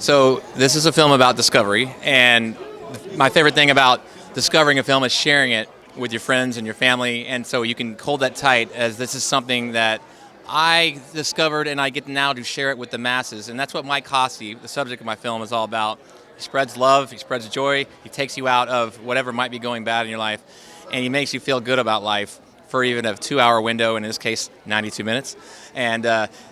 So this is a film about discovery, and my favorite thing about discovering a film is sharing it with your friends and your family, and so you can hold that tight as this is something that I discovered and I get now to share it with the masses, and that's what Mike Hosty, the subject of my film, is all about. He spreads love, he spreads joy, he takes you out of whatever might be going bad in your life, and he makes you feel good about life for even a 2-hour window, in this case, 92 minutes. And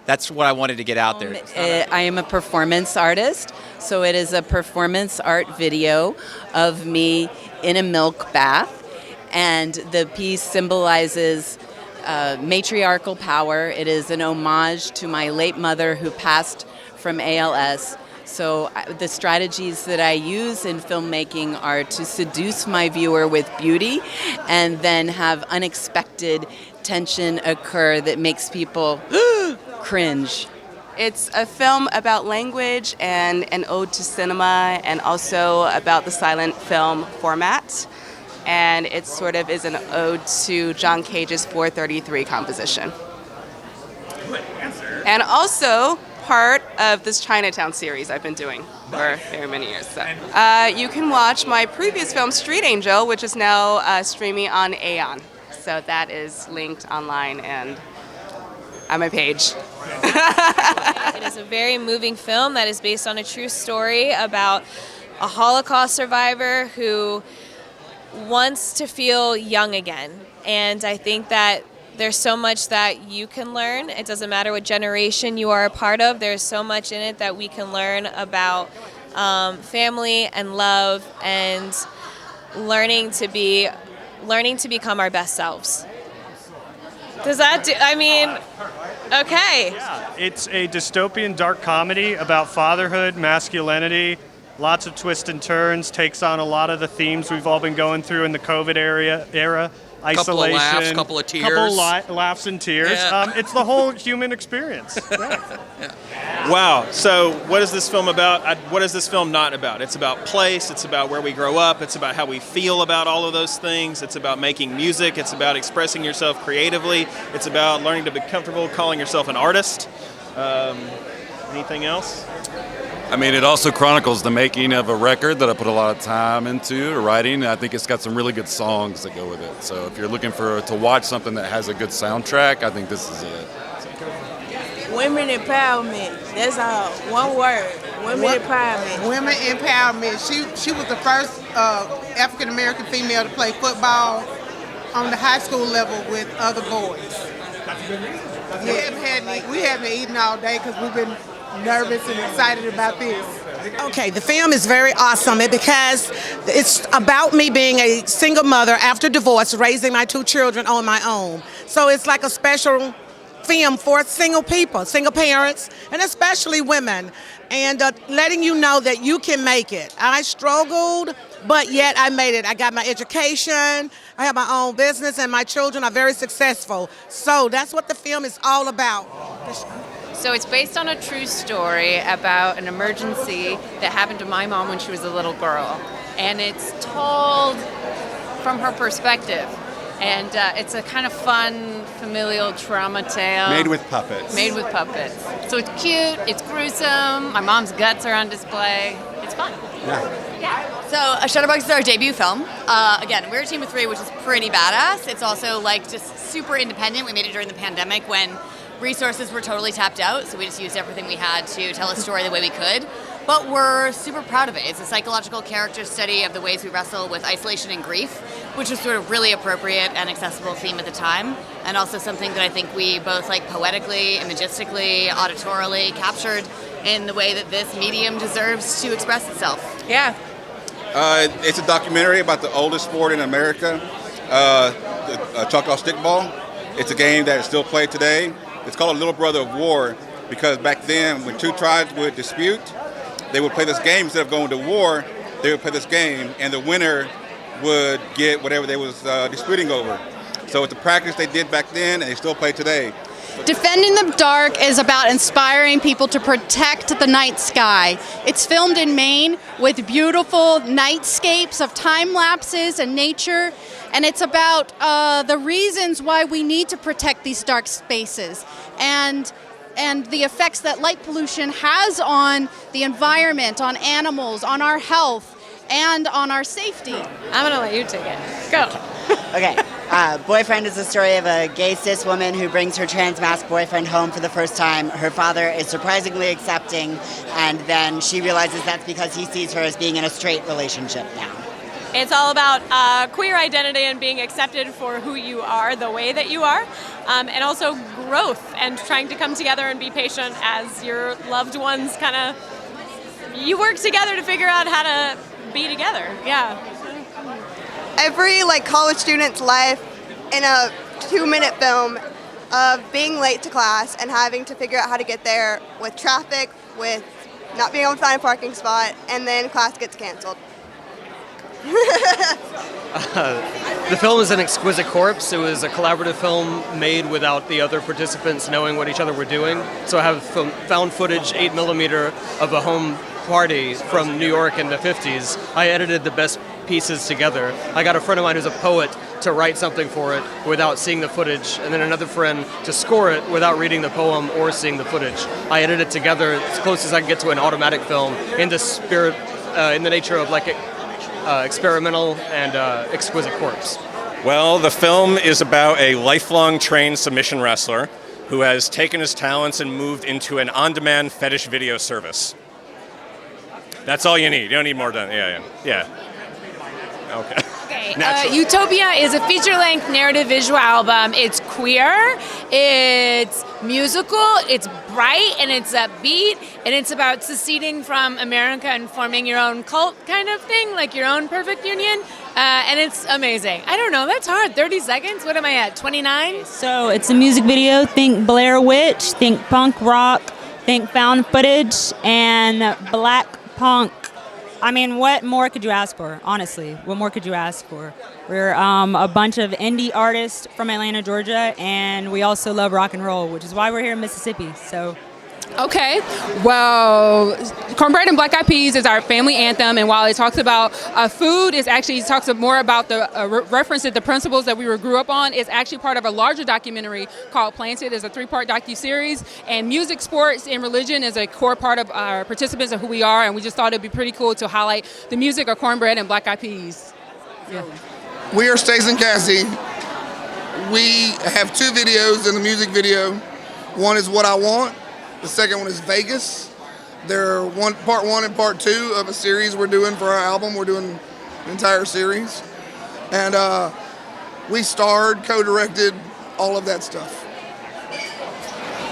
that's what I wanted to get out there. I am a performance artist, so it is a performance art video of me in a milk bath. And the piece symbolizes matriarchal power. It is an homage to my late mother who passed from ALS. So the strategies that I use in filmmaking are to seduce my viewer with beauty and then have unexpected tension occur that makes people cringe. It's a film about language and an ode to cinema and also about the silent film format. And it sort of is an ode to John Cage's 4:33 composition. Good answer. And also part of this Chinatown series I've been doing for very many years. So, you can watch my previous film, Street Angel, which is now streaming on Aeon. So that is linked online and on my page. It is a very moving film that is based on a true story about a Holocaust survivor who wants to feel young again. And I think that there's so much that you can learn. It doesn't matter what generation you are a part of. There's so much in it that we can learn about family and love and learning to become our best selves. Does that do, I mean, okay. Yeah, it's a dystopian dark comedy about fatherhood, masculinity, lots of twists and turns, takes on a lot of the themes we've all been going through in the COVID era. Isolation, couple of laughs, couple of tears, laughs and tears. Yeah. It's the whole human experience. Wow. So what is this film about? What is this film not about? It's about place. It's about where we grow up. It's about how we feel about all of those things. It's about making music. It's about expressing yourself creatively. It's about learning to be comfortable calling yourself an artist. Anything else? I mean, it also chronicles the making of a record that I put a lot of time into writing. I think it's got some really good songs that go with it. So if you're looking to watch something that has a good soundtrack, I think this is it. Women empowerment. That's all. One word. Women empowerment. Women empowerment. She was the first African American female to play football on the high school level with other boys. That's a good reason. We haven't eaten all day because we've been nervous and excited about this. Okay, the film is very awesome because it's about me being a single mother after divorce, raising my 2 children on my own. So it's like a special film for single people, single parents, and especially women, and letting you know that you can make it. I struggled, but yet I made it. I got my education, I have my own business, and my children are very successful. So that's what the film is all about. So it's based on a true story about an emergency that happened to my mom when she was a little girl. And it's told from her perspective. And it's a kind of fun, familial trauma tale. Made with puppets. Made with puppets. So it's cute, it's gruesome, my mom's guts are on display. It's fun. Yeah. So Shutterbugs is our debut film. Again, we're a team of 3, which is pretty badass. It's also like just super independent. We made it during the pandemic when resources were totally tapped out, so we just used everything we had to tell a story the way we could. But we're super proud of it. It's a psychological character study of the ways we wrestle with isolation and grief, which was sort of really appropriate and accessible theme at the time, and also something that I think we both like poetically, imagistically, auditorily captured in the way that this medium deserves to express itself. Yeah. It's a documentary about the oldest sport in America, the Choctaw stickball. It's a game that is still played today. It's called a little brother of war because back then when 2 tribes would dispute, they would play this game instead of going to war. They would play this game, and the winner would get whatever they was disputing over. So it's a practice they did back then, and they still play today. Defending the Dark is about inspiring people to protect the night sky. It's filmed in Maine with beautiful nightscapes of time lapses and nature, and it's about the reasons why we need to protect these dark spaces. And and the effects that light pollution has on the environment, on animals, on our health, and on our safety. I'm gonna let you take it. Go. Okay. Boyfriend is the story of a gay cis woman who brings her trans masked boyfriend home for the first time. Her father is surprisingly accepting, and then she realizes that's because he sees her as being in a straight relationship now. It's all about queer identity and being accepted for who you are, the way that you are, and also growth and trying to come together and be patient as your loved ones kind of, you work together to figure out how to be together. Yeah. Every college student's life in a 2-minute film of being late to class and having to figure out how to get there with traffic, with not being able to find a parking spot, and then class gets canceled. The film is an exquisite corpse. It was a collaborative film made without the other participants knowing what each other were doing. So I have found footage, 8mm, of a home party from New York in the 50s. I edited the best pieces together. I got a friend of mine who's a poet to write something for it without seeing the footage, and then another friend to score it without reading the poem or seeing the footage. I edited it together as close as I can get to an automatic film in the spirit, in the nature of experimental and exquisite corpse. Well, the film is about a lifelong trained submission wrestler who has taken his talents and moved into an on-demand fetish video service. That's all you need. You don't need more than yeah. Okay. Utopia is a feature-length narrative visual album. It's queer, it's musical, it's bright, and it's upbeat, and it's about seceding from America and forming your own cult kind of thing, like your own perfect union, and it's amazing. I don't know, that's hard. 30 seconds? What am I at, 29? So it's a music video. Think Blair Witch, think punk rock, think found footage, and black punk. I mean, what more could you ask for, honestly? What more could you ask for? We're a bunch of indie artists from Atlanta, Georgia, and we also love rock and roll, which is why we're here in Mississippi. So. Okay, well, Cornbread and Black Eyed Peas is our family anthem, and while it talks about food, it talks more about the references, the principles that we grew up on. It's actually part of a larger documentary called Planted. It's a 3-part docuseries, and music, sports, and religion is a core part of our participants and who we are, and we just thought it'd be pretty cool to highlight the music of Cornbread and Black Eyed Peas. Yeah. We are Stacey and Cassie. We have 2 videos in the music video. One is What I Want. The second one is Vegas. They're part 1 and part 2 of a series we're doing for our album. We're doing an entire series. And we starred, co-directed, all of that stuff.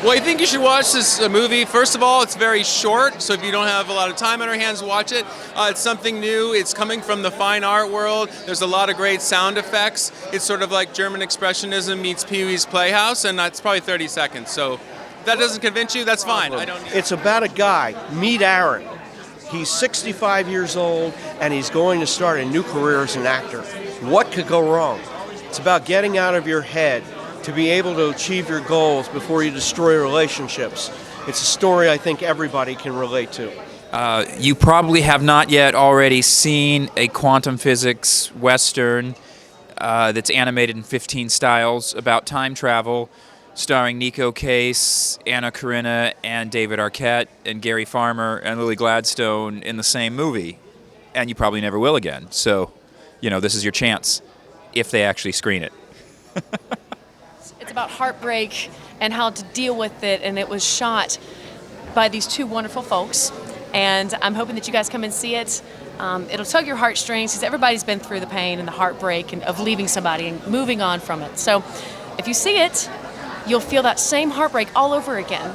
Well, I think you should watch this movie. First of all, it's very short, so if you don't have a lot of time on your hands, watch it. It's something new. It's coming from the fine art world. There's a lot of great sound effects. It's sort of like German Expressionism meets Pee-wee's Playhouse, and it's probably 30 seconds. So if that doesn't convince you, that's fine. It's about a guy, meet Aaron. He's 65 years old, and he's going to start a new career as an actor. What could go wrong? It's about getting out of your head to be able to achieve your goals before you destroy relationships. It's a story I think everybody can relate to. You probably have not yet already seen a quantum physics Western that's animated in 15 styles about time travel, starring Nico Case, Anna Karina, and David Arquette, and Gary Farmer, and Lily Gladstone in the same movie. And you probably never will again. So, this is your chance, if they actually screen it. It's about heartbreak and how to deal with it, and it was shot by these 2 wonderful folks, and I'm hoping that you guys come and see it. It'll tug your heartstrings, because everybody's been through the pain and the heartbreak and of leaving somebody and moving on from it. So if you see it, you'll feel that same heartbreak all over again.